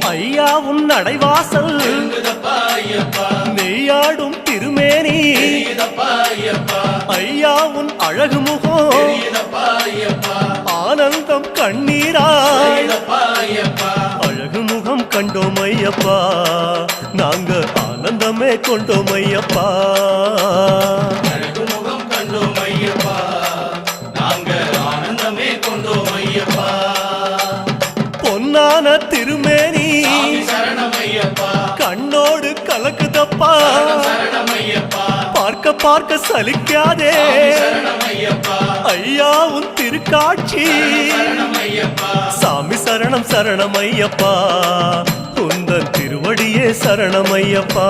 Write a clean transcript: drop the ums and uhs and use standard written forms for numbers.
ஐயா உன் நடைவாசல் நெய்யாடும் திருமேனி ஐயா உன் அழகு முகம் ஆனந்தம் கண்ணீராய் அழகு முகம் கண்டோம் ஐயப்பா நாங்க ஆனந்தமே கொண்டோம் ஐயப்பா பொன்னான திருமேனி கண்ணோடு கலக்குதப்பா பார்க்க பார்க்க சலிக்காதே ஐயா உன் திருக்காட்சி சாமி சரணம் சரணம் ஐயப்பா உந்தன் திருவடியே சரணம் ஐயப்பா